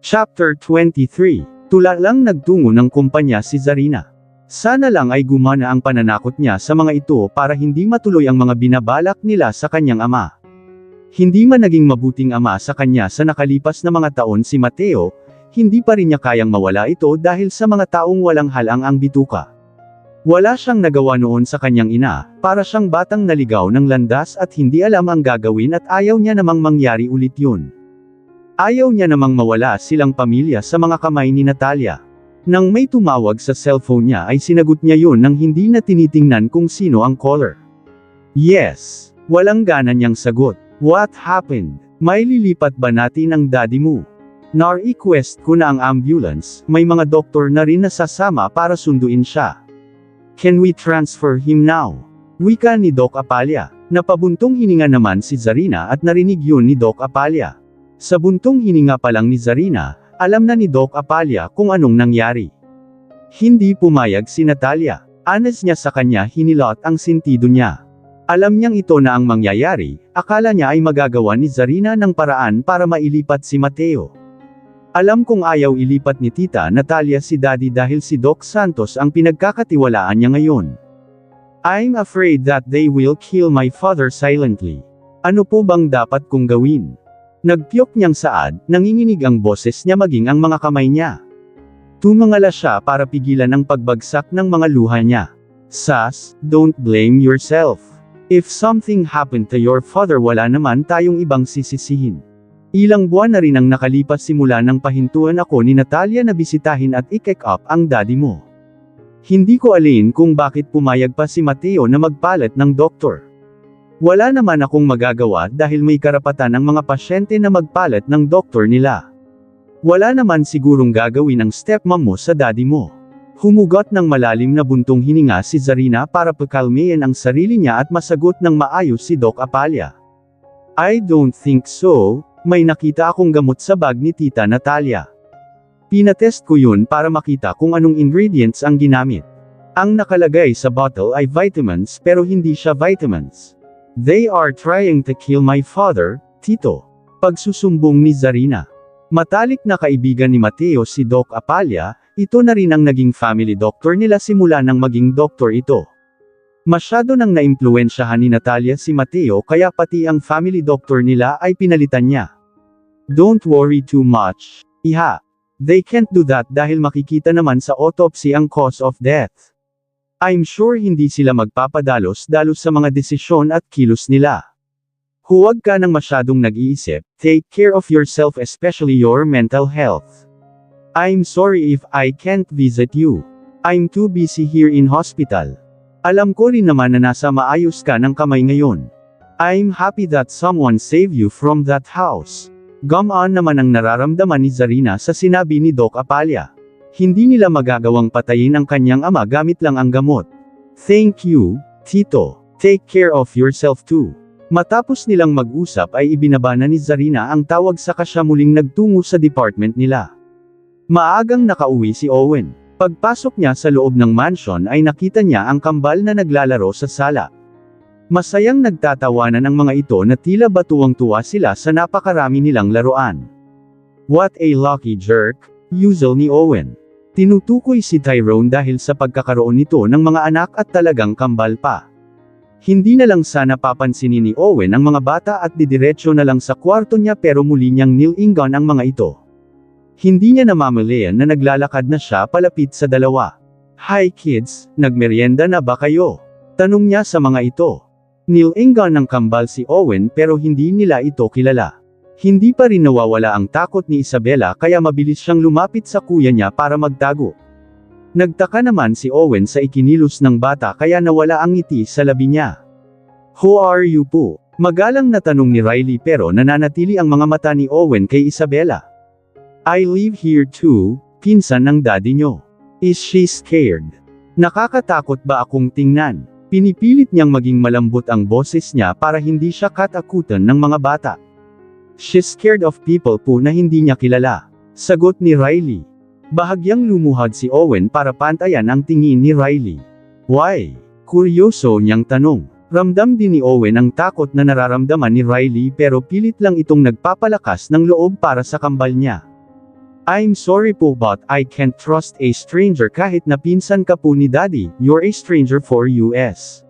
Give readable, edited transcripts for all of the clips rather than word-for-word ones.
Chapter 23. Tula lang nagtungo ng kumpanya si Zarina. Sana lang ay gumana ang pananakot niya sa mga ito para hindi matuloy ang mga binabalak nila sa kanyang ama. Hindi man naging mabuting ama sa kanya sa nakalipas na mga taon si Mateo, hindi pa rin niya kayang mawala ito dahil sa mga taong walang halang ang bituka. Wala siyang nagawa noon sa kanyang ina, para siyang batang naligaw ng landas at hindi alam ang gagawin at ayaw niya namang mangyari ulit yun. Ayaw niya namang mawala silang pamilya sa mga kamay ni Natalia. Nang may tumawag sa cellphone niya ay sinagot niya yun nang hindi na tinitingnan kung sino ang caller. Yes. Walang gana niyang sagot. What happened? May lilipat ba natin ang daddy mo? Na-request ko na ang ambulance, may mga doktor na rin nasasama para sunduin siya. Can we transfer him now? Wika ni Doc Apalya. Napabuntong hininga naman si Zarina at narinig yun ni Doc Apalya. Sa buntong hininga pa lang ni Zarina, alam na ni Doc Apalya kung anong nangyari. Hindi pumayag si Natalia. Anas niya sa kanya hinilot ang sentido niya. Alam niyang ito na ang mangyayari, akala niya ay magagawa ni Zarina ng paraan para mailipat si Mateo. Alam kong ayaw ilipat ni Tita Natalia si Daddy dahil si Doc Santos ang pinagkakatiwalaan niya ngayon. I'm afraid that they will kill my father silently. Ano po bang dapat kong gawin? Nagpiyok niyang saad, nanginginig ang boses niya maging ang mga kamay niya. Tumangala siya para pigilan ang pagbagsak ng mga luha niya. Sas, don't blame yourself. If something happened to your father wala naman tayong ibang sisisihin. Ilang buwan na rin ang nakalipas simula nang pahintuan ako ni Natalia na bisitahin at i-check up ang daddy mo. Hindi ko alin kung bakit pumayag pa si Mateo na magpalit ng doktor. Wala naman akong magagawa dahil may karapatan ang mga pasyente na magpalit ng doktor nila. Wala naman sigurong gagawin ang stepmom mo sa daddy mo. Humugot ng malalim na buntong hininga si Zarina para pakalmayan ang sarili niya at masagot ng maayos si Doc Apalya. I don't think so, may nakita akong gamot sa bag ni Tita Natalia. Pinatest ko yun para makita kung anong ingredients ang ginamit. Ang nakalagay sa bottle ay vitamins pero hindi siya vitamins. They are trying to kill my father, Tito. Pagsusumbong ni Zarina. Matalik na kaibigan ni Mateo si Doc Apalya, ito na rin ang naging family doctor nila simula nang maging doktor ito. Masyado nang naimpluwensyahan ni Natalia si Mateo kaya pati ang family doctor nila ay pinalitan niya. Don't worry too much, iha. They can't do that dahil makikita naman sa autopsy ang cause of death. I'm sure hindi sila magpapadalos-dalos sa mga desisyon at kilos nila. Huwag ka nang masyadong nag-iisip, take care of yourself especially your mental health. I'm sorry if I can't visit you. I'm too busy here in hospital. Alam ko rin naman na nasa maayos ka ng kamay ngayon. I'm happy that someone saved you from that house. Gumaan naman ang nararamdaman ni Zarina sa sinabi ni Doc Apalya. Hindi nila magagawang patayin ang kanyang ama gamit lang ang gamot. Thank you, Tito. Take care of yourself too. Matapos nilang mag-usap ay ibinaba na ni Zarina ang tawag saka siya muling nagtungo sa department nila. Maagang nakauwi si Owen. Pagpasok niya sa loob ng mansion ay nakita niya ang kambal na naglalaro sa sala. Masayang nagtatawanan ang mga ito na tila batuwang-tuwa sila sa napakarami nilang laruan. What a lucky jerk, Yuzel ni Owen. Tinutukoy si Tyrone dahil sa pagkakaroon nito ng mga anak at talagang kambal pa. Hindi na lang sana papansinin ni Owen ang mga bata at didiretso na lang sa kwarto niya pero muli niyang nilingan ang mga ito. Hindi niya namamalayan na naglalakad na siya palapit sa dalawa. Hi kids, nagmeryenda na ba kayo? Tanong niya sa mga ito. Nilingan ng kambal si Owen pero hindi nila ito kilala. Hindi pa rin nawawala ang takot ni Isabela kaya mabilis siyang lumapit sa kuya niya para magtago. Nagtaka naman si Owen sa ikinilos ng bata kaya nawala ang ngiti sa labi niya. Who are you po? Magalang na tanong ni Riley pero nananatili ang mga mata ni Owen kay Isabela. I live here too, pinsan ng daddy nyo. Is she scared? Nakakatakot ba akong tingnan? Pinipilit niyang maging malambot ang boses niya para hindi siya katakutan ng mga bata. She's scared of people po na hindi niya kilala. Sagot ni Riley. Bahagyang lumuhad si Owen para pantayan ang tingin ni Riley. Why? Kuryoso niyang tanong. Ramdam din ni Owen ang takot na nararamdaman ni Riley pero pilit lang itong nagpapalakas ng loob para sa kambal niya. I'm sorry po but I can't trust a stranger kahit na pinsan ka po ni Daddy, you're a stranger for US.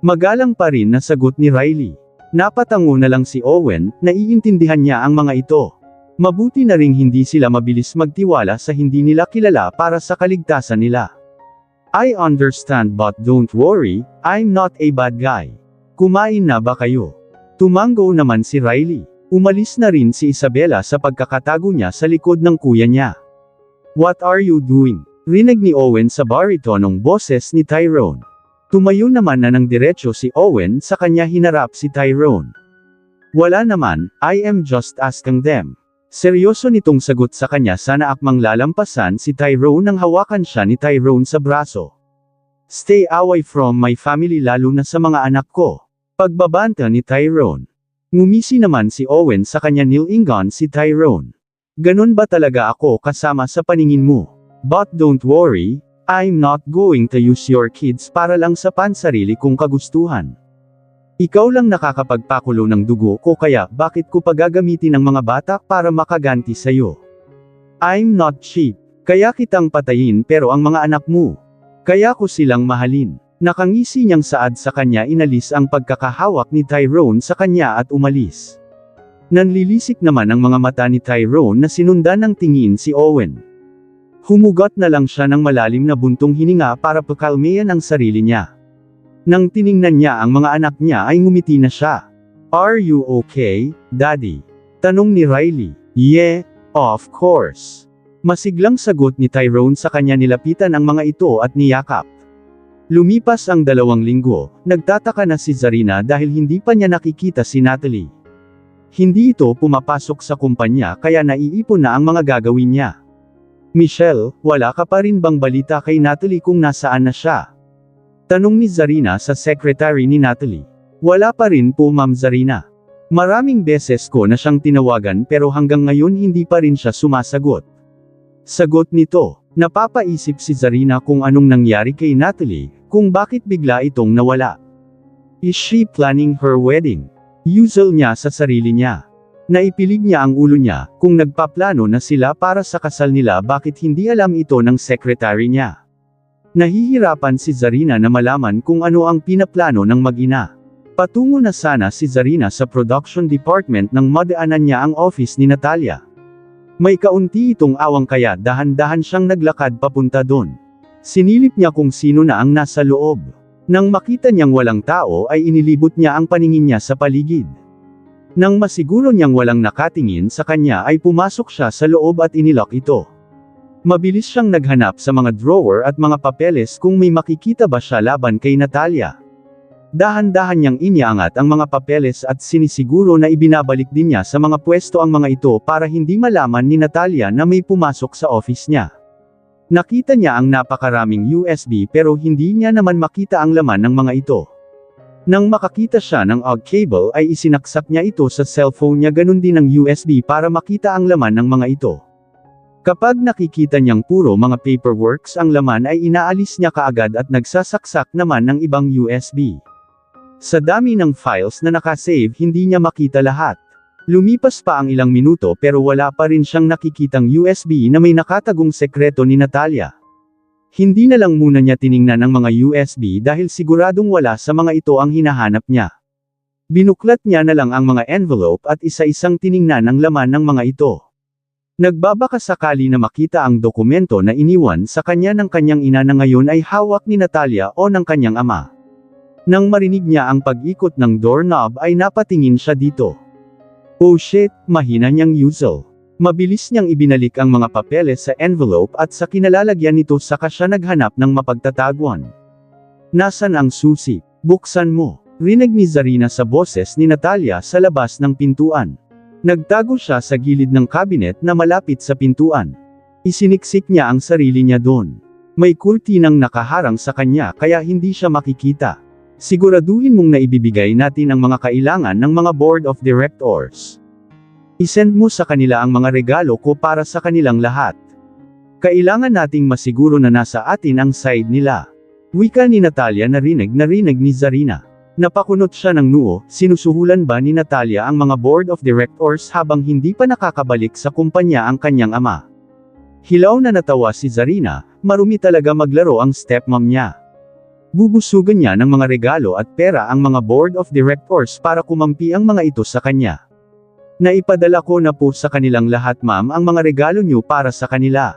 Magalang pa rin na sagot ni Riley. Napatango na lang si Owen, naiintindihan niya ang mga ito. Mabuti na ring hindi sila mabilis magtiwala sa hindi nila kilala para sa kaligtasan nila. I understand but don't worry, I'm not a bad guy. Kumain na ba kayo? Tumango naman si Riley. Umalis na rin si Isabela sa pagkakatago niya sa likod ng kuya niya. What are you doing? Rinig ni Owen sa baritonong boses ni Tyrone. Tumayo naman na ng diretso si Owen sa kanya hinarap si Tyrone. Wala naman, I am just asking them. Seryoso nitong sagot sa kanya sana akmang lalampasan si Tyrone nang hawakan siya ni Tyrone sa braso. Stay away from my family lalo na sa mga anak ko. Pagbabanta ni Tyrone. Ngumisi naman si Owen sa kanya nilingon si Tyrone. Ganon ba talaga ako kasama sa paningin mo? But don't worry, I'm not going to use your kids para lang sa pansarili kong kagustuhan. Ikaw lang nakakapagpakulo ng dugo ko kaya bakit ko pagagamitin ang mga bata para makaganti sa'yo? I'm not cheap, kaya kitang patayin pero ang mga anak mo. Kaya ko silang mahalin. Nakangisi niyang saad sa kanya inalis ang pagkakahawak ni Tyrone sa kanya at umalis. Nanlilisik naman ang mga mata ni Tyrone na sinundan ng tingin si Owen. Humugot na lang siya ng malalim na buntong hininga para pakalmayan ang sarili niya. Nang tiningnan niya ang mga anak niya ay ngumiti na siya. Are you okay, Daddy? Tanong ni Riley. Yeah, of course. Masiglang sagot ni Tyrone sa kanya nilapitan ang mga ito at niyakap. Lumipas ang 2 linggo, nagtataka na si Zarina dahil hindi pa niya nakikita si Natalie. Hindi ito pumapasok sa kumpanya kaya naiipon na ang mga gagawin niya. Michelle, wala ka pa rin bang balita kay Natalie kung nasaan na siya? Tanong ni Zarina sa secretary ni Natalie. Wala pa rin po Ma'am Zarina. Maraming beses ko na siyang tinawagan pero hanggang ngayon hindi pa rin siya sumasagot. Sagot nito, napapaisip si Zarina kung anong nangyari kay Natalie, kung bakit bigla itong nawala. Is she planning her wedding? Usual niya sa sarili niya. Naipilig niya ang ulo niya, kung nagpaplano na sila para sa kasal nila bakit hindi alam ito ng secretary niya. Nahihirapan si Zarina na malaman kung ano ang pinaplano ng mag-ina. Patungo na sana si Zarina sa production department nang madaanan niya ang office ni Natalia. May kaunti itong awang kaya dahan-dahan siyang naglakad papunta doon. Sinilip niya kung sino na ang nasa loob. Nang makita niyang walang tao ay inilibot niya ang paningin niya sa paligid. Nang masiguro niyang walang nakatingin sa kanya ay pumasok siya sa loob at inilock ito. Mabilis siyang naghanap sa mga drawer at mga papeles kung may makikita ba siya laban kay Natalia. Dahan-dahan niyang iniangat ang mga papeles at sinisiguro na ibinabalik din niya sa mga pwesto ang mga ito para hindi malaman ni Natalia na may pumasok sa office niya. Nakita niya ang napakaraming USB pero hindi niya naman makita ang laman ng mga ito. Nang makakita siya ng AUG cable ay isinaksak niya ito sa cellphone niya ganun din ang USB para makita ang laman ng mga ito. Kapag nakikita niyang puro mga paperworks ang laman ay inaalis niya kaagad at nagsasaksak naman ng ibang USB. Sa dami ng files na nakasave hindi niya makita lahat. Lumipas pa ang ilang minuto pero wala pa rin siyang nakikitang USB na may nakatagong sekreto ni Natalia. Hindi na lang muna niya tiningnan ang mga USB dahil siguradong wala sa mga ito ang hinahanap niya. Binuklat niya na lang ang mga envelope at isa-isang tiningnan ang laman ng mga ito. Nagbabaka sakali na makita ang dokumento na iniwan sa kanya ng kanyang ina na ngayon ay hawak ni Natalia o ng kanyang ama. Nang marinig niya ang pag-ikot ng doorknob ay napatingin siya dito. Oh shit, mahina niyang usual. Mabilis niyang ibinalik ang mga papeles sa envelope at sa kinalalagyan nito saka siya naghanap ng mapagtataguan. Nasaan ang susi? Buksan mo. Rinig ni Zarina sa boses ni Natalia sa labas ng pintuan. Nagtago siya sa gilid ng cabinet na malapit sa pintuan. Isiniksik niya ang sarili niya doon. May kurtinang nakaharang sa kanya kaya hindi siya makikita. Siguraduhin mong naibibigay natin ang mga kailangan ng mga board of directors. Isend mo sa kanila ang mga regalo ko para sa kanilang lahat. Kailangan nating masiguro na nasa atin ang side nila. Wika ni Natalia narinig ni Zarina. Napakunot siya ng noo, sinusuhulan ba ni Natalia ang mga board of directors habang hindi pa nakakabalik sa kumpanya ang kanyang ama. Hilaw na natawa si Zarina, marumi talaga maglaro ang stepmom niya. Bubusugan niya ng mga regalo at pera ang mga board of directors para kumampi ang mga ito sa kanya. Naipadala ko na po sa kanilang lahat ma'am ang mga regalo niyo para sa kanila.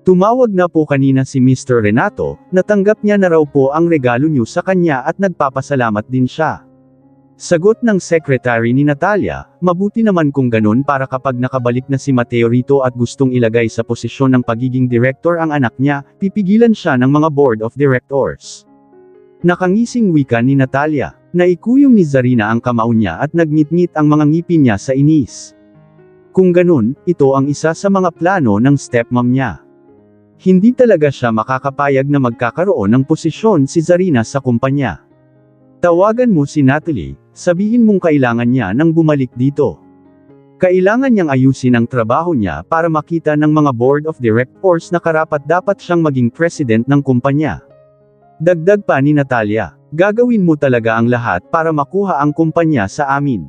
Tumawag na po kanina si Mr. Renato, natanggap niya na raw po ang regalo niyo sa kanya at nagpapasalamat din siya. Sagot ng secretary ni Natalia, mabuti naman kung ganun para kapag nakabalik na si Mateo rito at gustong ilagay sa posisyon ng pagiging director ang anak niya, pipigilan siya ng mga board of directors. Nakangising wika ni Natalia. Naikuyom ni Zarina ang kamao niya at nagngit-ngit ang mga ngipin niya sa inis. Kung ganun, ito ang isa sa mga plano ng stepmom niya. Hindi talaga siya makakapayag na magkakaroon ng posisyon si Zarina sa kumpanya. Tawagan mo si Natalie, sabihin mong kailangan niya nang bumalik dito. Kailangan niyang ayusin ang trabaho niya para makita ng mga board of directors na karapat-dapat siyang maging president ng kumpanya. Dagdag pa ni Natalia, gagawin mo talaga ang lahat para makuha ang kumpanya sa amin.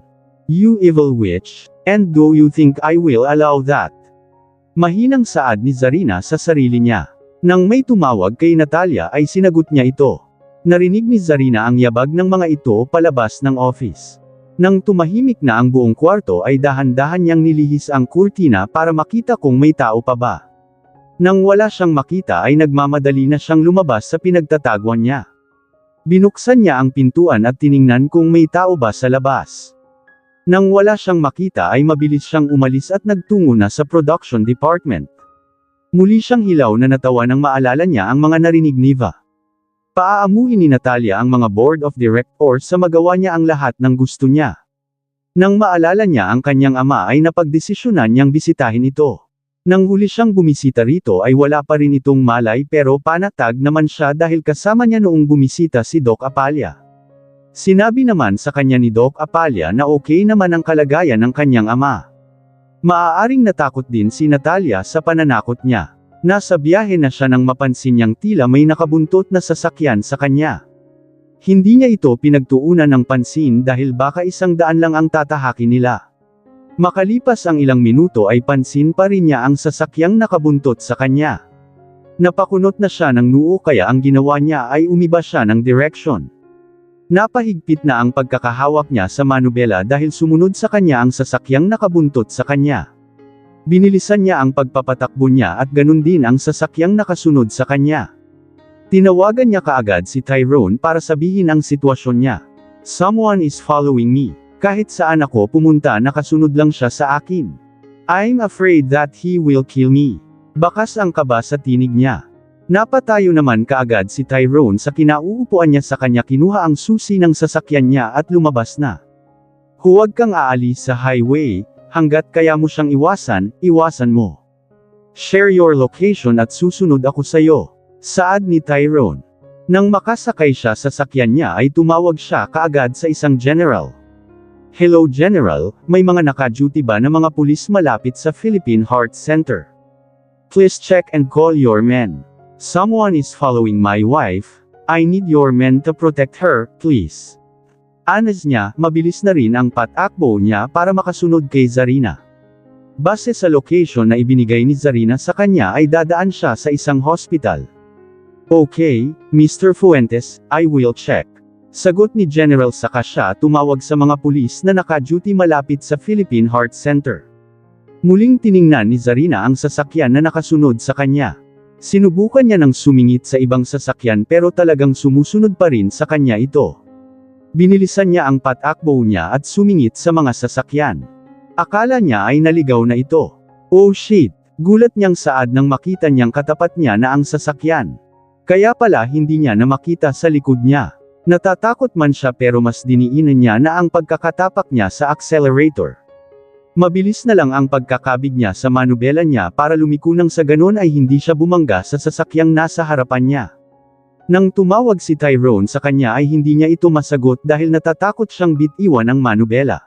You evil witch, and do you think I will allow that? Mahinang saad ni Zarina sa sarili niya. Nang may tumawag kay Natalia ay sinagot niya ito. Narinig ni Zarina ang yabag ng mga ito palabas ng office. Nang tumahimik na ang buong kwarto ay dahan-dahan niyang nilihis ang kurtina para makita kung may tao pa ba. Nang wala siyang makita ay nagmamadali na siyang lumabas sa pinagtataguan niya. Binuksan niya ang pintuan at tiningnan kung may tao ba sa labas. Nang wala siyang makita ay mabilis siyang umalis at nagtungo na sa production department. Muli siyang hilaw na natawa nang maalala niya ang mga narinig ni Va. Paaamuhin ni Natalia ang mga board of directors sa magawa niya ang lahat ng gusto niya. Nang maalala niya ang kanyang ama ay napagdesisyonan niyang bisitahin ito. Nang huli siyang bumisita rito ay wala pa rin itong malay pero panatag naman siya dahil kasama niya noong bumisita si Doc Apalya. Sinabi naman sa kanya ni Doc Apalya na okay naman ang kalagayan ng kanyang ama. Maaaring natakot din si Natalia sa pananakot niya. Nasa biyahe na siya nang mapansin niyang tila may nakabuntot na sasakyan sa kanya. Hindi niya ito pinagtuunan ng pansin dahil baka 100 lang ang tatahakin nila. Makalipas ang ilang minuto ay pansin pa rin niya ang sasakyang nakabuntot sa kanya. Napakunot na siya ng noo kaya ang ginawa niya ay umiba siya ng direksyon. Napahigpit na ang pagkakahawak niya sa manubela dahil sumunod sa kanya ang sasakyang nakabuntot sa kanya. Binilisan niya ang pagpapatakbo niya at ganun din ang sasakyang nakasunod sa kanya. Tinawagan niya kaagad si Tyrone para sabihin ang sitwasyon niya. Someone is following me. Kahit saan ako pumunta nakasunod lang siya sa akin. I'm afraid that he will kill me. Bakas ang kaba sa tinig niya. Napatayo naman kaagad si Tyrone sa kinauupuan niya sa kanya kinuha ang susi ng sasakyan niya at lumabas na. Huwag kang aalis sa highway, hanggat kaya mo siyang iwasan mo. Share your location at susunod ako sayo. Saad ni Tyrone. Nang makasakay siya sa sasakyan niya ay tumawag siya kaagad sa isang general. Hello General, may mga naka-duty ba na mga pulis malapit sa Philippine Heart Center? Please check and call your men. Someone is following my wife. I need your men to protect her, please. Anas niya, mabilis na rin ang patakbo niya para makasunod kay Zarina. Base sa location na ibinigay ni Zarina sa kanya ay dadaan siya sa isang hospital. Okay, Mr. Fuentes, I will check. Sagot ni General saka siya tumawag sa mga pulis na naka-duty malapit sa Philippine Heart Center. Muling tiningnan ni Zarina ang sasakyan na nakasunod sa kanya. Sinubukan niya ng sumingit sa ibang sasakyan pero talagang sumusunod pa rin sa kanya ito. Binilisan niya ang patakbo niya at sumingit sa mga sasakyan. Akala niya ay naligaw na ito. Oh shit! Gulat niyang saad nang makita niyang katapat niya na ang sasakyan. Kaya pala hindi niya na makita sa likod niya. Natatakot man siya pero mas diniinan niya na ang pagkakatapak niya sa accelerator. Mabilis na lang ang pagkakabig niya sa manubela niya para lumiko nang sa ganon ay hindi siya bumangga sa sasakyang nasa harapan niya. Nang tumawag si Tyrone sa kanya ay hindi niya ito masagot dahil natatakot siyang bitiwan ang manubela.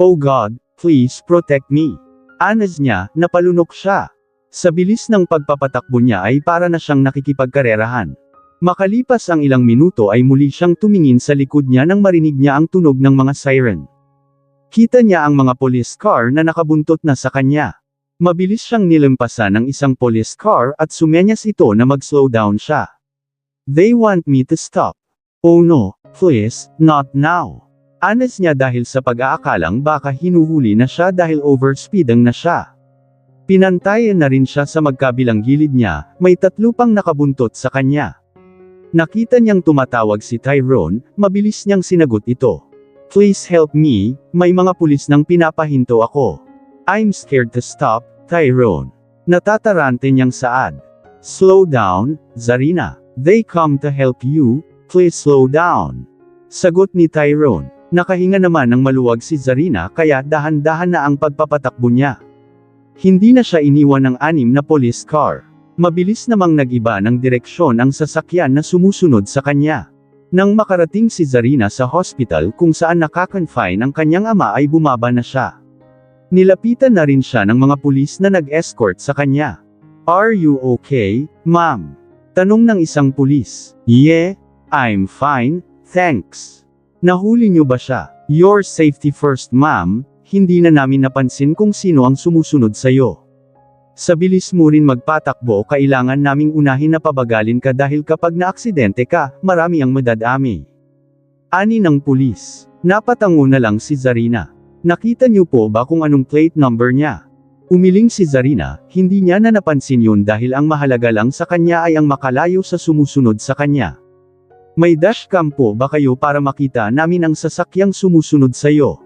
Oh God, please protect me. Anas niya, napalunok siya. Sa bilis ng pagpapatakbo niya ay para na siyang nakikipagkarerahan. Makalipas ang ilang minuto ay muli siyang tumingin sa likod niya nang marinig niya ang tunog ng mga siren. Kita niya ang mga police car na nakabuntot na sa kanya. Mabilis siyang nilampasan ng isang police car at sumenyas ito na mag-slow down siya. They want me to stop. Oh no, please, not now. Anas niya dahil sa pag-aakalang baka hinuhuli na siya dahil overspeeding na siya. Pinantayan na rin siya sa magkabilang gilid niya, may 3 pang nakabuntot sa kanya. Nakita niyang tumatawag si Tyrone, mabilis niyang sinagot ito. Please help me, may mga pulis nang pinapahinto ako. I'm scared to stop, Tyrone. Natatarante niyang saad. Slow down, Zarina. They come to help you, please slow down. Sagot ni Tyrone. Nakahinga naman ng maluwag si Zarina kaya dahan-dahan na ang pagpapatakbo niya. Hindi na siya iniwan ng 6 na police car. Mabilis namang nag-iba ng direksyon ang sasakyan na sumusunod sa kanya. Nang makarating si Zarina sa hospital kung saan nakakonfine ang kanyang ama ay bumaba na siya. Nilapitan na rin siya ng mga pulis na nag-escort sa kanya. Are you okay, ma'am? Tanong ng isang pulis. Yeah, I'm fine, thanks. Nahuli niyo ba siya? Your safety first, ma'am. Hindi na namin napansin kung sino ang sumusunod sa'yo. Sa bilis mo rin magpatakbo kailangan naming unahin na pabagalin ka dahil kapag naaksidente ka, marami ang madadami. Ani ng pulis. Napatango na lang si Zarina. Nakita niyo po ba kung anong plate number niya? Umiling si Zarina, hindi niya na napansin yun dahil ang mahalaga lang sa kanya ay ang makalayo sa sumusunod sa kanya. May dashcam po ba kayo para makita namin ang sasakyang sumusunod sa'yo?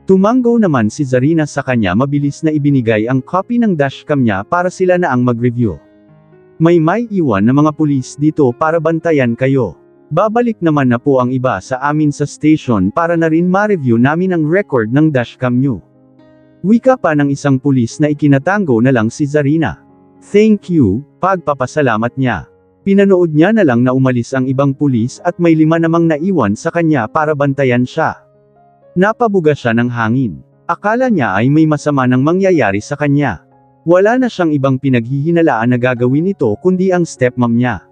Tumanggo naman si Zarina sa kanya mabilis na ibinigay ang copy ng dashcam niya para sila na ang mag-review. May iwan na mga pulis dito para bantayan kayo. Babalik naman na po ang iba sa amin sa station para na rin ma-review namin ang record ng dashcam niyo. Wika pa ng isang pulis na ikinatango na lang si Zarina. Thank you, pagpapasalamat niya. Pinanood niya na lang na umalis ang ibang pulis at may 5 namang naiwan sa kanya para bantayan siya. Napabuga siya ng hangin. Akala niya ay may masama nang mangyayari sa kanya. Wala na siyang ibang pinaghihinalaan na gagawin ito kundi ang stepmom niya.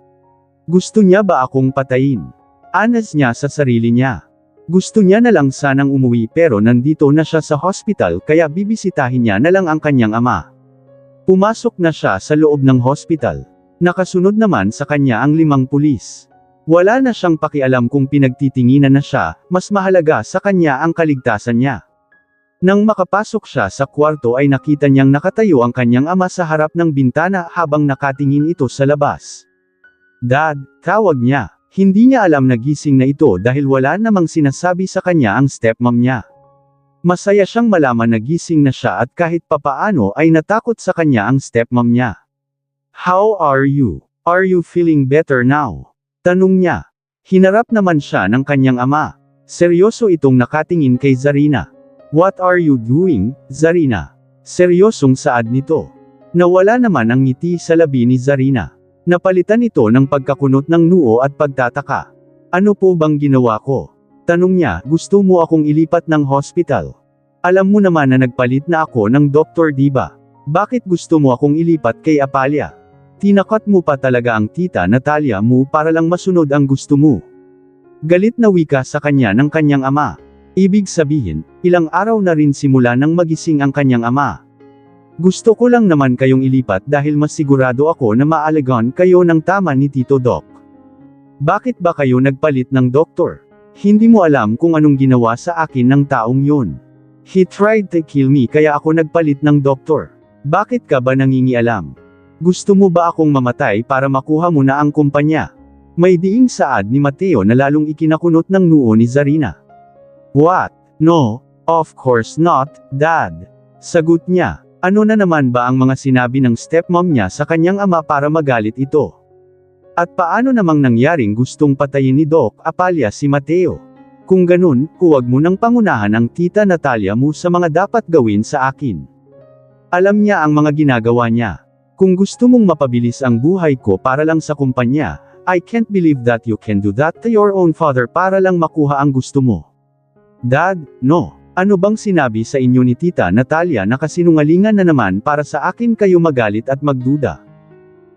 Gusto niya ba akong patayin? Anas niya sa sarili niya. Gusto niya na lang sanang umuwi pero nandito na siya sa hospital kaya bibisitahin niya na lang ang kanyang ama. Pumasok na siya sa loob ng hospital. Nakasunod naman sa kanya ang 5 pulis. Wala na siyang pakialam kung pinagtitinginan na siya, mas mahalaga sa kanya ang kaligtasan niya. Nang makapasok siya sa kwarto ay nakita niyang nakatayo ang kanyang ama sa harap ng bintana habang nakatingin ito sa labas. Dad, tawag niya. Hindi niya alam na gising na ito dahil wala namang sinasabi sa kanya ang stepmom niya. Masaya siyang malaman na gising na siya at kahit papaano ay natakot sa kanya ang stepmom niya. How are you? Are you feeling better now? Tanong niya. Hinarap naman siya ng kanyang ama. Seryoso itong nakatingin kay Zarina. What are you doing, Zarina? Seryosong saad nito. Nawala naman ang ngiti sa labi ni Zarina. Napalitan ito ng pagkakunot ng noo at pagtataka. Ano po bang ginawa ko? Tanong niya, gusto mo akong ilipat ng hospital? Alam mo naman na nagpalit na ako ng doktor diba? Bakit gusto mo akong ilipat kay Apalia? Tinakat mo pa talaga ang tita Natalia mo para lang masunod ang gusto mo. Galit na wika sa kanya ng kanyang ama. Ibig sabihin, ilang araw na rin simula nang magising ang kanyang ama. Gusto ko lang naman kayong ilipat dahil mas sigurado ako na maalagaan kayo ng tama ni Tito Doc. Bakit ba kayo nagpalit ng doktor? Hindi mo alam kung anong ginawa sa akin ng taong yun. He tried to kill me kaya ako nagpalit ng doktor. Bakit ka ba nangingialam? Gusto mo ba akong mamatay para makuha mo na ang kumpanya? May diing saad ni Mateo na lalong ikinakunot ng noo ni Zarina. What? No, of course not, Dad. Sagot niya. Ano na naman ba ang mga sinabi ng stepmom niya sa kanyang ama para magalit ito? At paano namang nangyaring gustong patayin ni Doc Apalia si Mateo? Kung ganun, huwag mo nang pangunahan ang tita Natalia mo sa mga dapat gawin sa akin. Alam niya ang mga ginagawa niya. Kung gusto mong mapabilis ang buhay ko para lang sa kumpanya, I can't believe that you can do that to your own father para lang makuha ang gusto mo. Dad, no. Ano bang sinabi sa inyo ni Tita Natalia na kasinungalingan na naman para sa akin kayo magalit at magduda?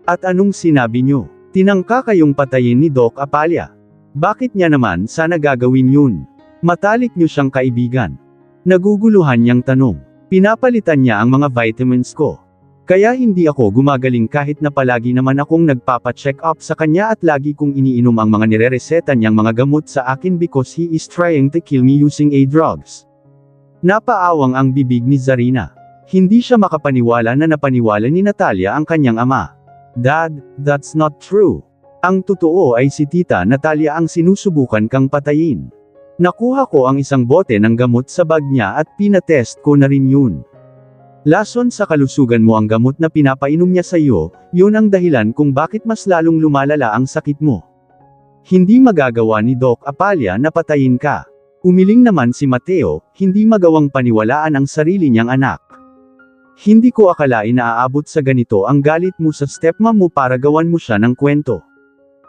At anong sinabi nyo? Tinangka kayong patayin ni Doc Apalia. Bakit niya naman sana gagawin yun? Matalik nyo siyang kaibigan. Naguguluhan niyang tanong. Pinapalitan niya ang mga vitamins ko. Kaya hindi ako gumagaling kahit na palagi naman akong nagpapa-check up sa kanya at lagi kong iniinom ang mga nirereseta niyang mga gamot sa akin because he is trying to kill me using drugs. Napaawang ang bibig ni Zarina. Hindi siya makapaniwala na napaniwala ni Natalia ang kanyang ama. Dad, that's not true. Ang totoo ay si Tita Natalia ang sinusubukan kang patayin. Nakuha ko ang isang bote ng gamot sa bag niya at pinatest ko na rin yun. Lason sa kalusugan mo ang gamot na pinapainom niya sa iyo, yun ang dahilan kung bakit mas lalong lumalala ang sakit mo. Hindi magagawa ni Doc Apalia na patayin ka. Umiling naman si Mateo, hindi magawang paniwalaan ang sarili niyang anak. Hindi ko akalain na aabot sa ganito ang galit mo sa stepmom mo para gawan mo siya ng kwento.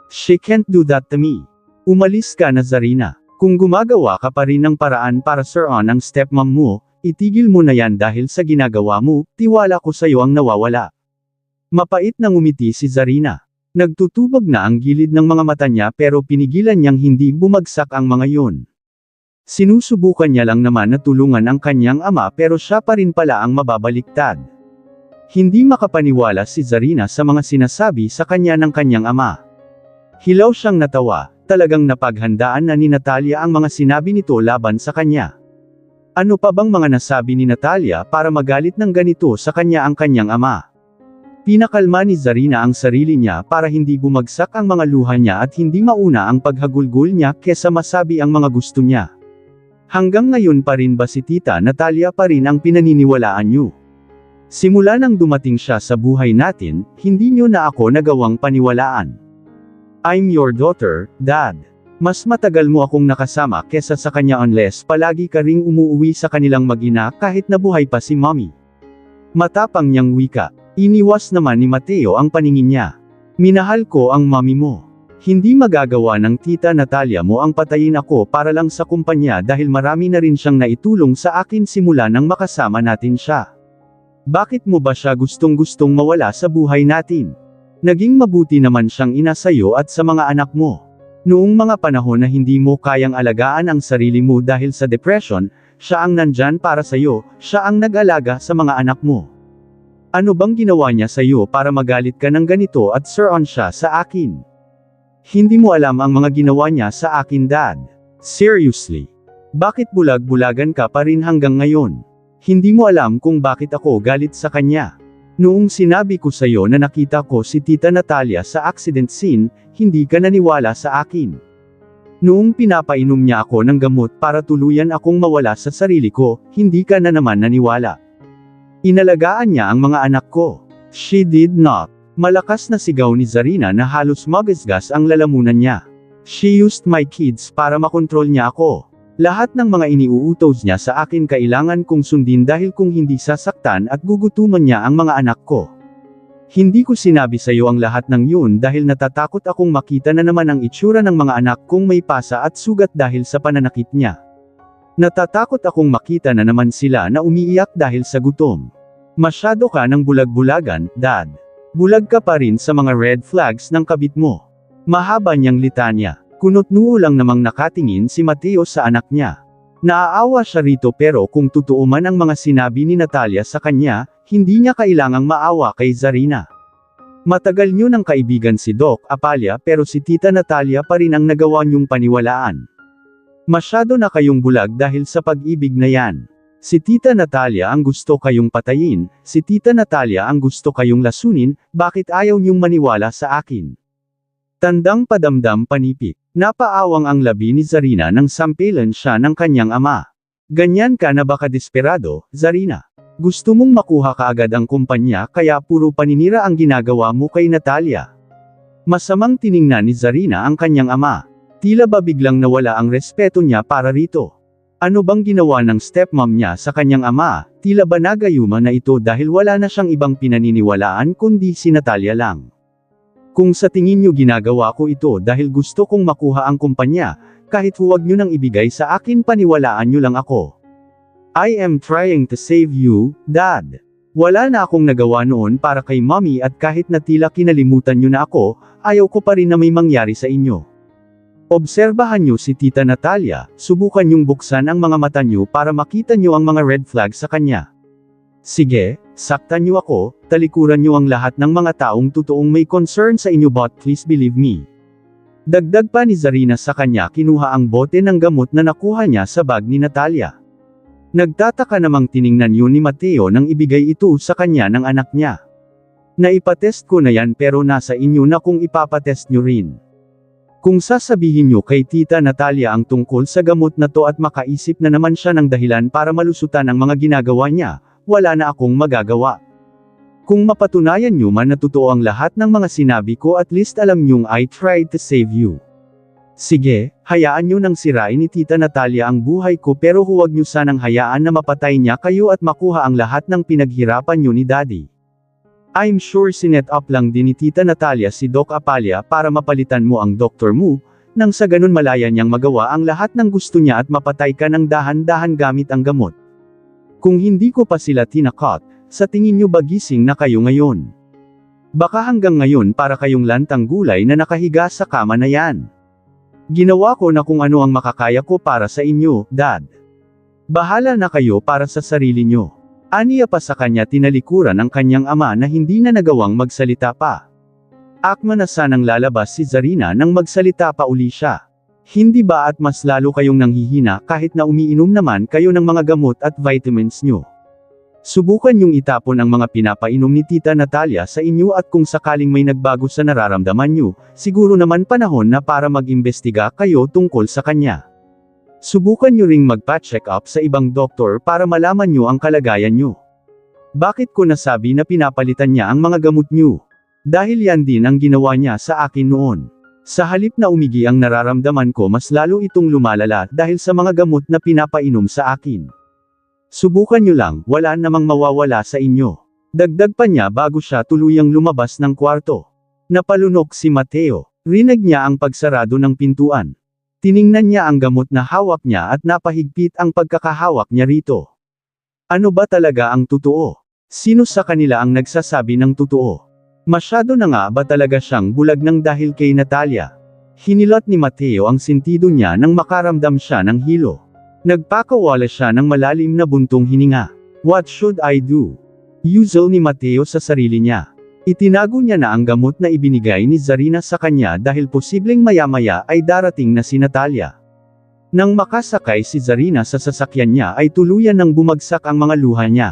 She can't do that to me. Umalis ka na Zarina. Kung gumagawa ka pa rin ng paraan para suruan ang stepmom mo, itigil mo na yan dahil sa ginagawa mo, tiwala ko sa'yo ang nawawala. Mapait na ngumiti si Zarina. Nagtutubag na ang gilid ng mga mata niya pero pinigilan niyang hindi bumagsak ang mga yun. Sinusubukan niya lang naman na tulungan ang kanyang ama pero siya pa rin pala ang mababaliktad. Hindi makapaniwala si Zarina sa mga sinasabi sa kanya ng kanyang ama. Hilaw siyang natawa, talagang napaghandaan na ni Natalia ang mga sinabi nito laban sa kanya. Ano pa bang mga nasabi ni Natalia para magalit ng ganito sa kanya ang kanyang ama? Pinakalma ni Zarina ang sarili niya para hindi bumagsak ang mga luha niya at hindi mauna ang paghagulgol niya kesa masabi ang mga gusto niya. Hanggang ngayon pa rin ba si Tita Natalia pa rin ang pinaniniwalaan niyo? Simula nang dumating siya sa buhay natin, hindi niyo na ako nagawang paniwalaan. I'm your daughter, Dad. Mas matagal mo akong nakasama kesa sa kanya unless palagi ka ring umuuwi sa kanilang mag-ina kahit nabuhay pa si Mommy. Matapang niyang wika. Iniwas naman ni Mateo ang paningin niya. Minahal ko ang Mommy mo. Hindi magagawa ng Tita Natalia mo ang patayin ako para lang sa kumpanya dahil marami na rin siyang naitulong sa akin simula nang makasama natin siya. Bakit mo ba siya gustong-gustong mawala sa buhay natin? Naging mabuti naman siyang ina sa'yo at sa mga anak mo. Noong mga panahon na hindi mo kayang alagaan ang sarili mo dahil sa depression, siya ang nandyan para sa'yo, siya ang nag-alaga sa mga anak mo. Ano bang ginawa niya sa'yo para magalit ka ng ganito at suruan siya sa akin? Hindi mo alam ang mga ginawa niya sa akin, Dad. Seriously. Bakit bulag-bulagan ka pa rin hanggang ngayon? Hindi mo alam kung bakit ako galit sa kanya. Noong sinabi ko sa'yo na nakita ko si Tita Natalia sa accident scene, hindi ka naniwala sa akin. Noong pinapainom niya ako ng gamot para tuluyan akong mawala sa sarili ko, hindi ka na naman naniwala. Inalagaan niya ang mga anak ko. She did not. Malakas na sigaw ni Zarina na halos magasgas ang lalamunan niya. She used my kids para makontrol niya ako. Lahat ng mga iniuutos niya sa akin kailangan kong sundin dahil kung hindi sasaktan at gugutuman niya ang mga anak ko. Hindi ko sinabi sa iyo ang lahat ng yun dahil natatakot akong makita na naman ang itsura ng mga anak kong may pasa at sugat dahil sa pananakit niya. Natatakot akong makita na naman sila na umiiyak dahil sa gutom. Masyado ka ng bulag-bulagan, Dad. Bulag ka pa rin sa mga red flags ng kabit mo. Mahaba niyang litanya. Kunot-noo lang namang nakatingin si Mateo sa anak niya. Naaawa siya rito pero kung totoo man ang mga sinabi ni Natalia sa kanya, hindi niya kailangang maawa kay Zarina. Matagal niyo ng kaibigan si Doc Apalia pero si Tita Natalia pa rin ang nagawa niyong paniwalaan. Masyado na kayong bulag dahil sa pag-ibig na yan. Si Tita Natalia ang gusto kayong patayin, si Tita Natalia ang gusto kayong lasunin, bakit ayaw niyong maniwala sa akin? Tandang padamdam panipik. Napaawang ang labi ni Zarina nang sampilan siya ng kanyang ama. Ganyan ka na baka desperado, Zarina? Gusto mong makuha kaagad ang kumpanya kaya puro paninira ang ginagawa mo kay Natalia. Masamang tiningnan ni Zarina ang kanyang ama. Tila ba biglang nawala ang respeto niya para rito? Ano bang ginawa ng stepmom niya sa kanyang ama? Tila ba nagayuma na ito dahil wala na siyang ibang pinaniniwalaan kundi si Natalia lang? Kung sa tingin niyo ginagawa ko ito dahil gusto kong makuha ang kumpanya, kahit huwag niyo nang ibigay sa akin paniwalaan niyo lang ako. I am trying to save you, Dad. Wala na akong nagawa noon para kay Mommy at kahit na tila kinalimutan niyo na ako, ayaw ko pa rin na may mangyari sa inyo. Obserbahan niyo si Tita Natalia, subukan niyong buksan ang mga mata niyo para makita niyo ang mga red flag sa kanya. Sige, saktan niyo ako, talikuran niyo ang lahat ng mga taong totoong may concern sa inyo but please believe me. Dagdag pa ni Zarina sa kanya kinuha ang bote ng gamot na nakuha niya sa bag ni Natalia. Nagtataka namang tiningnan yun ni Mateo nang ibigay ito sa kanya ng anak niya. Naipatest ko na yan pero nasa inyo na kung ipapatest niyo rin. Kung sasabihin niyo kay Tita Natalia ang tungkol sa gamot na to at makaisip na naman siya ng dahilan para malusutan ang mga ginagawa niya, wala na akong magagawa. Kung mapatunayan niyo man na totoo ang lahat ng mga sinabi ko at least alam niyong I tried to save you. Sige, hayaan niyo nang sirain ni Tita Natalia ang buhay ko pero huwag niyo sanang hayaan na mapatay niya kayo at makuha ang lahat ng pinaghirapan niyo ni Daddy. I'm sure sinet up lang din ni Tita Natalia si Doc Apalia para mapalitan mo ang doktor mo, nang sa ganun malaya niyang magawa ang lahat ng gusto niya at mapatay ka ng dahan-dahan gamit ang gamot. Kung hindi ko pa sila tinakot, sa tingin niyo ba gising na kayo ngayon? Baka hanggang ngayon para kayong lantang gulay na nakahiga sa kama na yan. Ginawa ko na kung ano ang makakaya ko para sa inyo, Dad. Bahala na kayo para sa sarili niyo. Aniya pa sa kanya tinalikuran ang kanyang ama na hindi na nagawang magsalita pa. Akma na sanang lalabas si Zarina nang magsalita pa uli siya. Hindi ba at mas lalo kayong nanghihina kahit na umiinom naman kayo ng mga gamot at vitamins nyo? Subukan yung itapon ang mga pinapainom ni Tita Natalia sa inyo at kung sakaling may nagbago sa nararamdaman nyo, siguro naman panahon na para mag-imbestiga kayo tungkol sa kanya. Subukan nyo ring magpa-check up sa ibang doktor para malaman nyo ang kalagayan nyo. Bakit ko nasabi na pinapalitan niya ang mga gamot nyo? Dahil yan din ang ginawa niya sa akin noon. Sa halip na umigi ang nararamdaman ko mas lalo itong lumalala dahil sa mga gamot na pinapainom sa akin. Subukan nyo lang, wala namang mawawala sa inyo. Dagdag pa niya bago siya tuluyang lumabas ng kwarto. Napalunok si Mateo. Rinig niya ang pagsarado ng pintuan. Tiningnan niya ang gamot na hawak niya at napahigpit ang pagkakahawak niya rito. Ano ba talaga ang totoo? Sino sa kanila ang nagsasabi ng totoo? Masyado na nga ba talaga siyang bulag ng dahil kay Natalia? Hinilot ni Mateo ang sentido niya nang makaramdam siya ng hilo. Nagpakawala siya ng malalim na buntong hininga. What should I do? Yuzel ni Mateo sa sarili niya. Itinago niya na ang gamot na ibinigay ni Zarina sa kanya dahil posibleng maya-maya ay darating na si Natalia. Nang makasakay si Zarina sa sasakyan niya ay tuluyan nang bumagsak ang mga luha niya.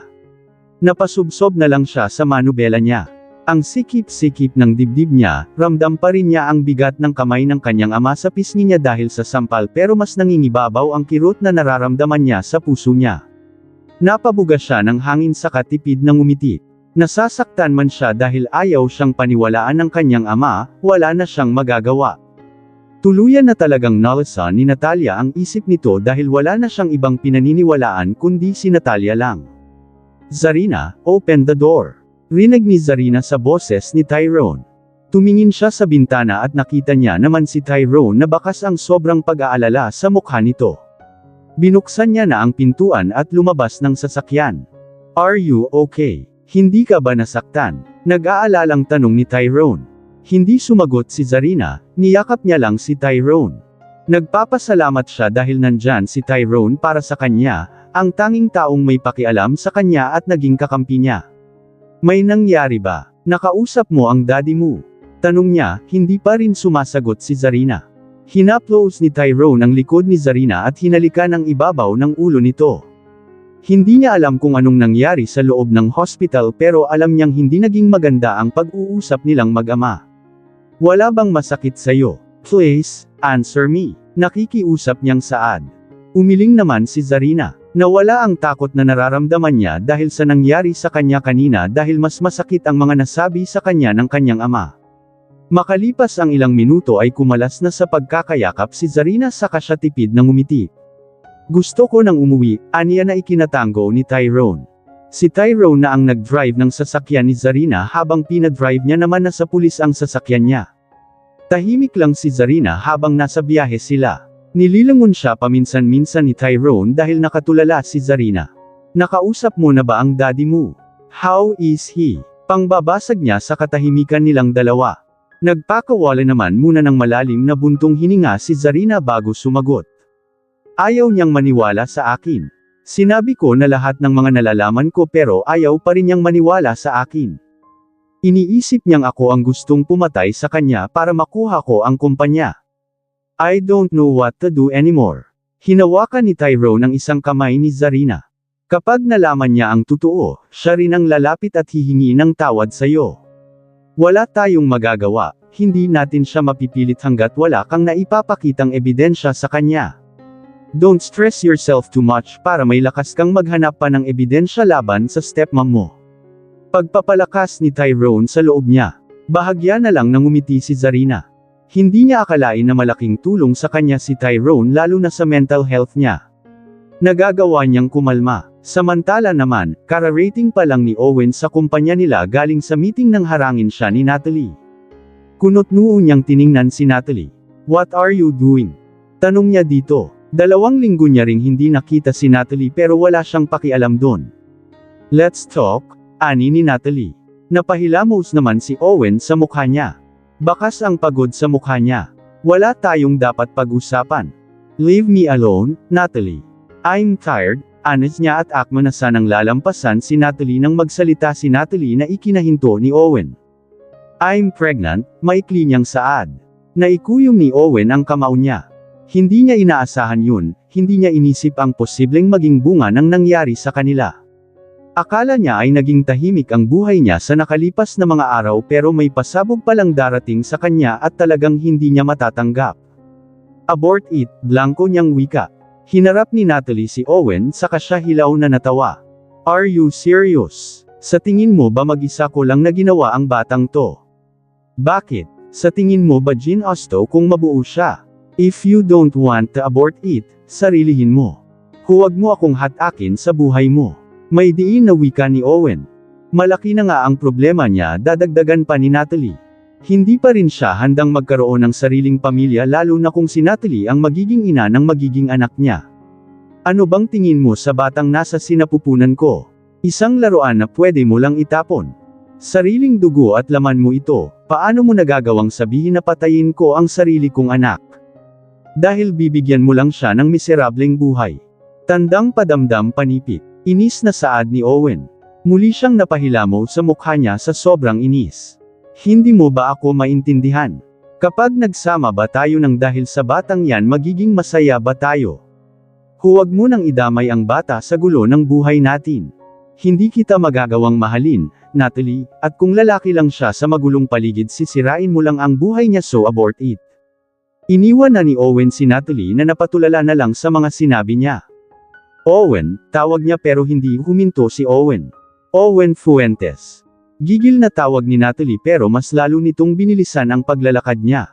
Napasubsob na lang siya sa manubela niya. Ang sikip-sikip ng dibdib niya, ramdam pa rin niya ang bigat ng kamay ng kanyang ama sa pisngi niya dahil sa sampal pero mas nangingibabaw ang kirot na nararamdaman niya sa puso niya. Napabuga siya ng hangin sa katipid ng umiti. Nasasaktan man siya dahil ayaw siyang paniwalaan ng kanyang ama, wala na siyang magagawa. Tuluyan na talagang nalasan ni Natalia ang isip nito dahil wala na siyang ibang pinaniniwalaan kundi si Natalia lang. Zarina, open the door. Rinig ni Zarina sa boses ni Tyrone. Tumingin siya sa bintana at nakita niya naman si Tyrone na bakas ang sobrang pag-aalala sa mukha nito. Binuksan niya na ang pintuan at lumabas ng sasakyan. Are you okay? Hindi ka ba nasaktan? Nag-aalalang tanong ni Tyrone. Hindi sumagot si Zarina, niyakap niya lang si Tyrone. Nagpapasalamat siya dahil nandyan si Tyrone para sa kanya, ang tanging taong may pakialam sa kanya at naging kakampi niya. May nangyari ba? Nakausap mo ang daddy mo? Tanong niya, hindi pa rin sumasagot si Zarina. Hinaplos ni Tyrone ang likod ni Zarina at hinalikan ang ibabaw ng ulo nito. Hindi niya alam kung anong nangyari sa loob ng hospital pero alam niyang hindi naging maganda ang pag-uusap nilang mag-ama. Wala bang masakit sa'yo? Please, answer me. Nakikiusap niyang saad. Umiling naman si Zarina. Nawala ang takot na nararamdaman niya dahil sa nangyari sa kanya kanina dahil mas masakit ang mga nasabi sa kanya ng kanyang ama. Makalipas ang ilang minuto ay kumalas na sa pagkakayakap si Zarina saka siya tipid ng umiti. Gusto ko nang umuwi, aniya na ikinatango ni Tyrone. Si Tyrone na ang nag-drive ng sasakyan ni Zarina habang pinadrive niya naman na sa pulis ang sasakyan niya. Tahimik lang si Zarina habang nasa biyahe sila. Nililangon siya paminsan-minsan ni Tyrone dahil nakatulala si Zarina. Nakausap mo na ba ang daddy mo? How is he? Pangbabasag niya sa katahimikan nilang dalawa. Nagpakawala naman muna ng malalim na buntong hininga si Zarina bago sumagot. Ayaw niyang maniwala sa akin. Sinabi ko na lahat ng mga nalalaman ko pero ayaw pa rin niyang maniwala sa akin. Iniisip niyang ako ang gustong pumatay sa kanya para makuha ko ang kumpanya. I don't know what to do anymore. Hinawakan ni Tyrone ang isang kamay ni Zarina. Kapag nalaman niya ang totoo, siya rin ang lalapit at hihingi ng tawad sa'yo. Wala tayong magagawa, hindi natin siya mapipilit hanggat wala kang naipapakitang ebidensya sa kanya. Don't stress yourself too much para may lakas kang maghanap pa ng ebidensya laban sa stepmom mo. Pagpapalakas ni Tyrone sa loob niya. Bahagya na lang nang umiti si Zarina. Hindi niya akalain na malaking tulong sa kanya si Tyrone lalo na sa mental health niya. Nagagawa niyang kumalma. Samantala naman, kararating pa lang ni Owen sa kumpanya nila galing sa meeting nang harangin siya ni Natalie. Kunot-noo niyang tiningnan si Natalie. What are you doing? Tanong niya dito. 2 linggo niya ring hindi nakita si Natalie pero wala siyang pakialam doon. Let's talk, ani ni Natalie. Napahilamos naman si Owen sa mukha niya. Bakas ang pagod sa mukha niya. Wala tayong dapat pag-usapan. Leave me alone, Natalie. I'm tired, anes niya at akma na sanang lalampasan si Natalie nang magsalita si Natalie na ikinahinto ni Owen. I'm pregnant, maikli niyang saad. Naikuyom ni Owen ang kamao niya. Hindi niya inaasahan yun, hindi niya inisip ang posibleng maging bunga ng nangyari sa kanila. Akala niya ay naging tahimik ang buhay niya sa nakalipas na mga araw pero may pasabog palang darating sa kanya at talagang hindi niya matatanggap. Abort it, blanko niyang wika. Hinarap ni Natalie si Owen saka siya hilaw na natawa. Are you serious? Sa tingin mo ba mag-isa ko lang na ginawa ang batang to? Bakit? Sa tingin mo ba ginusto kung mabuo siya? If you don't want to abort it, sarilihin mo. Huwag mo akong hatakin sa buhay mo. May diin na wika ni Owen. Malaki na nga ang problema niya, dadagdagan pa ni Natalie. Hindi pa rin siya handang magkaroon ng sariling pamilya lalo na kung si Natalie ang magiging ina ng magiging anak niya. Ano bang tingin mo sa batang nasa sinapupunan ko? Isang laruan na pwede mo lang itapon. Sariling dugo at laman mo ito, paano mo nagagawang sabihin na patayin ko ang sarili kong anak? Dahil bibigyan mo lang siya ng miserableng buhay. Tandang padamdam panipit. Inis na saad ni Owen. Muli siyang napahilamo sa mukha niya sa sobrang inis. Hindi mo ba ako maintindihan? Kapag nagsama ba tayo ng dahil sa batang yan magiging masaya ba tayo? Huwag mo nang idamay ang bata sa gulo ng buhay natin. Hindi kita magagawang mahalin, Natalie, at kung lalaki lang siya sa magulong paligid sisirain mo lang ang buhay niya so abort it. Iniwan na ni Owen si Natalie na napatulala na lang sa mga sinabi niya. Owen, tawag niya pero hindi huminto si Owen. Owen Fuentes. Gigil na tawag ni Natalie pero mas lalo nitong binilisan ang paglalakad niya.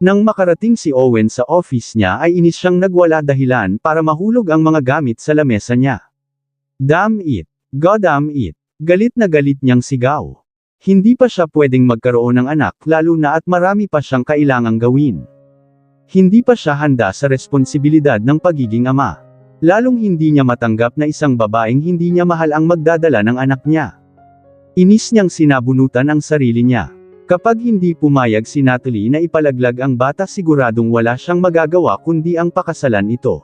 Nang makarating si Owen sa office niya ay inis siyang nagwala dahilan para mahulog ang mga gamit sa lamesa niya. Damn it! Goddamn it! Galit na galit niyang sigaw. Hindi pa siya pwedeng magkaroon ng anak lalo na at marami pa siyang kailangang gawin. Hindi pa siya handa sa responsibilidad ng pagiging ama. Lalong hindi niya matanggap na isang babaeng hindi niya mahal ang magdadala ng anak niya. Inis niyang sinabunutan ang sarili niya. Kapag hindi pumayag si Natalie na ipalaglag ang bata siguradong wala siyang magagawa kundi ang pakasalan ito.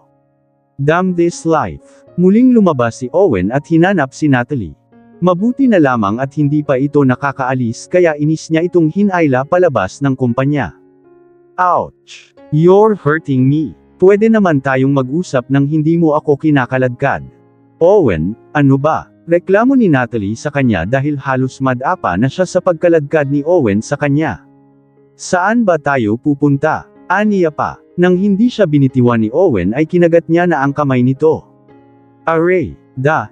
Damn this life. Muling lumabas si Owen at hinanap si Natalie. Mabuti na lamang at hindi pa ito nakakaalis kaya inis niya itong hinayla palabas ng kumpanya. Ouch! You're hurting me. Pwede naman tayong mag-usap nang hindi mo ako kinakaladkad. Owen, ano ba? Reklamo ni Natalie sa kanya dahil halos madapa na siya sa pagkaladkad ni Owen sa kanya. Saan ba tayo pupunta? Aniya pa. Nang hindi siya binitiwan ni Owen ay kinagat niya na ang kamay nito. Aray,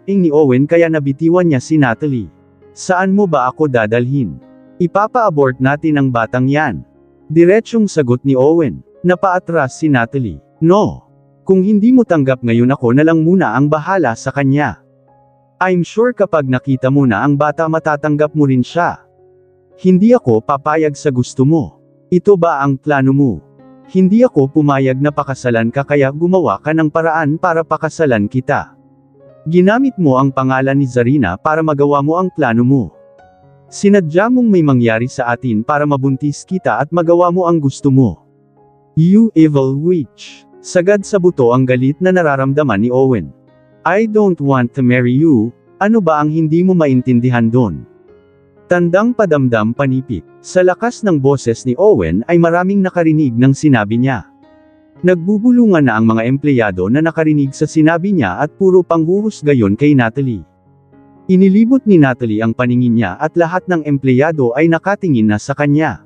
ni Owen kaya nabitiwan niya si Natalie. Saan mo ba ako dadalhin? Ipapa-abort natin ang batang yan. Diretsyong sagot ni Owen. Napaatras si Natalie. No. Kung hindi mo tanggap ngayon ako na lang muna ang bahala sa kanya. I'm sure kapag nakita mo na ang bata matatanggap mo rin siya. Hindi ako papayag sa gusto mo. Ito ba ang plano mo? Hindi ako pumayag na pakasalan ka kaya gumawa ka ng paraan para pakasalan kita. Ginamit mo ang pangalan ni Zarina para magawa mo ang plano mo. Sinadya mong may mangyari sa atin para mabuntis kita at magawa mo ang gusto mo. You evil witch! Sagad sa buto ang galit na nararamdaman ni Owen. I don't want to marry you, ano ba ang hindi mo maintindihan doon? Tandang padamdam panipik. Sa lakas ng boses ni Owen ay maraming nakarinig ng sinabi niya. Nagbubulungan na ang mga empleyado na nakarinig sa sinabi niya at puro panghuhusga yon kay Natalie. Inilibot ni Natalie ang paningin niya at lahat ng empleyado ay nakatingin na sa kanya.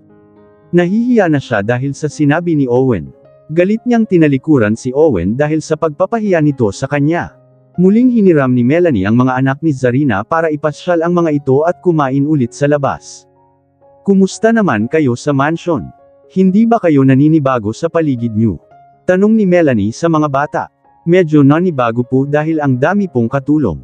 Nahihiya na siya dahil sa sinabi ni Owen. Galit niyang tinalikuran si Owen dahil sa pagpapahiya nito sa kanya. Muling hiniram ni Melanie ang mga anak ni Zarina para ipasyal ang mga ito at kumain ulit sa labas. Kumusta naman kayo sa mansion? Hindi ba kayo naninibago sa paligid niyo? Tanong ni Melanie sa mga bata. Medyo nanibago po dahil ang dami pong katulong.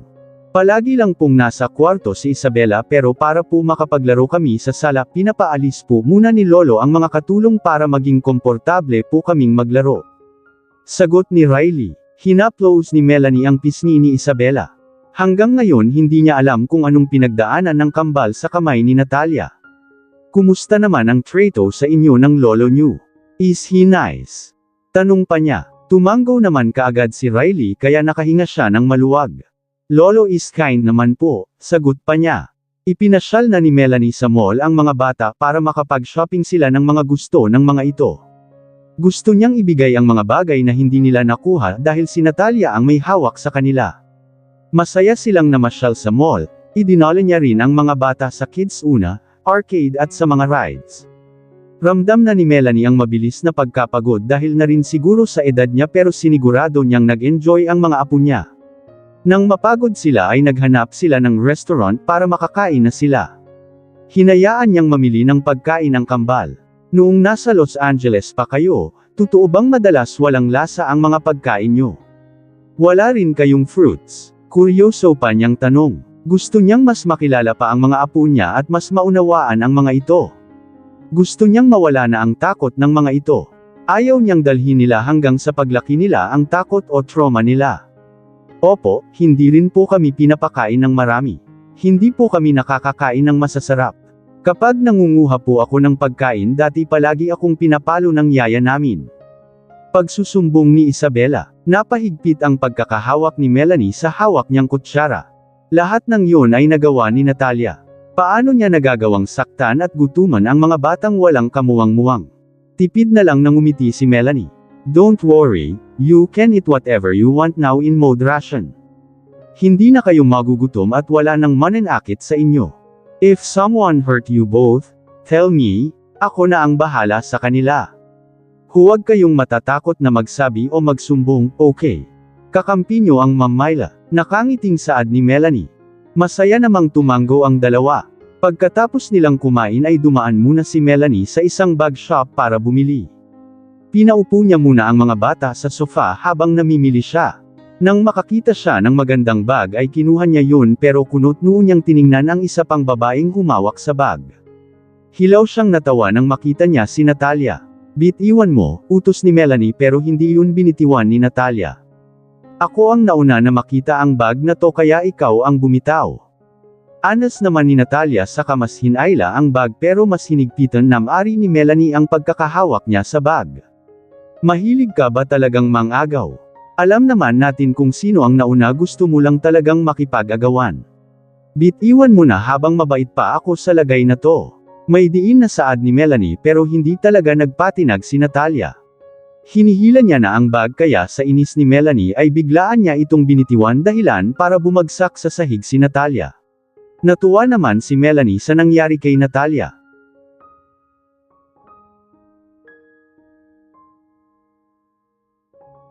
Palagi lang pong nasa kwarto si Isabela pero para po makapaglaro kami sa sala pinapaalis po muna ni Lolo ang mga katulong para maging komportable po kaming maglaro. Sagot ni Riley. Hinaplos ni Melanie ang pisngi ni Isabela. Hanggang ngayon hindi niya alam kung anong pinagdaanan ng kambal sa kamay ni Natalia. Kumusta naman ang trato sa inyo ng lolo niyo? Is he nice? Tanong pa niya. Tumanggaw naman kaagad si Riley kaya nakahinga siya ng maluwag. Lolo is kind naman po, sagot pa niya. Ipinasyal na ni Melanie sa mall ang mga bata para makapag-shopping sila ng mga gusto ng mga ito. Gusto niyang ibigay ang mga bagay na hindi nila nakuha dahil si Natalia ang may hawak sa kanila. Masaya silang namasyal sa mall, idinala niya rin ang mga bata sa Kids Una, arcade at sa mga rides. Ramdam na ni Melanie ang mabilis na pagkapagod dahil na rin siguro sa edad niya pero sinigurado niyang nag-enjoy ang mga apo niya. Nang mapagod sila ay naghanap sila ng restaurant para makakain na sila. Hinayaan niyang mamili ng pagkain ang kambal. Noong nasa Los Angeles pa kayo, totoo bang madalas walang lasa ang mga pagkain niyo? Wala rin kayong fruits? Kuryoso pa niyang tanong. Gusto niyang mas makilala pa ang mga apo niya at mas maunawaan ang mga ito. Gusto niyang mawala na ang takot ng mga ito. Ayaw niyang dalhin nila hanggang sa paglaki nila ang takot o trauma nila. Opo, hindi rin po kami pinapakain ng marami. Hindi po kami nakakakain ng masasarap. Kapag nangunguha po ako ng pagkain dati palagi akong pinapalo ng yaya namin. Pagsusumbong ni Isabela, napahigpit ang pagkakahawak ni Melanie sa hawak niyang kutsara. Lahat ng yun ay nagawa ni Natalia. Paano niya nagagawang saktan at gutuman ang mga batang walang kamuwang-muwang? Tipid na lang nangumiti si Melanie. Don't worry, you can eat whatever you want now in mode ration. Hindi na kayo magugutom at wala nang mananakit sa inyo. If someone hurt you both, tell me, ako na ang bahala sa kanila. Huwag kayong matatakot na magsabi o magsumbong, okay. Kakampi niyo ang Ma'am Myla. Nakangiting saad ni Melanie. Masaya namang tumanggo ang dalawa. Pagkatapos nilang kumain ay dumaan muna si Melanie sa isang bag shop para bumili. Pinaupo niya muna ang mga bata sa sofa habang namimili siya. Nang makakita siya ng magandang bag ay kinuha niya yun pero kunot noo niyang tiningnan ang isa pang babaeng humawak sa bag. Hilaw siyang natawa nang makita niya si Natalia. Bitiwan mo, utos ni Melanie pero hindi yun binitiwan ni Natalia. Ako ang nauna na makita ang bag na to kaya ikaw ang bumitaw. Anas naman ni Natalia saka mas hinayla ang bag pero mas hinigpitan namari ni Melanie ang pagkakahawak niya sa bag. Mahilig ka ba talagang mangagaw? Alam naman natin kung sino ang nauna gusto mo lang talagang makipag-agawan. Bitiwan mo na habang mabait pa ako sa lagay na to. May diin na saad ni Melanie pero hindi talaga nagpatinag si Natalia. Hinihila niya na ang bag kaya sa inis ni Melanie ay biglaan niya itong binitiwan dahilan para bumagsak sa sahig si Natalia. Natuwa naman si Melanie sa nangyari kay Natalia.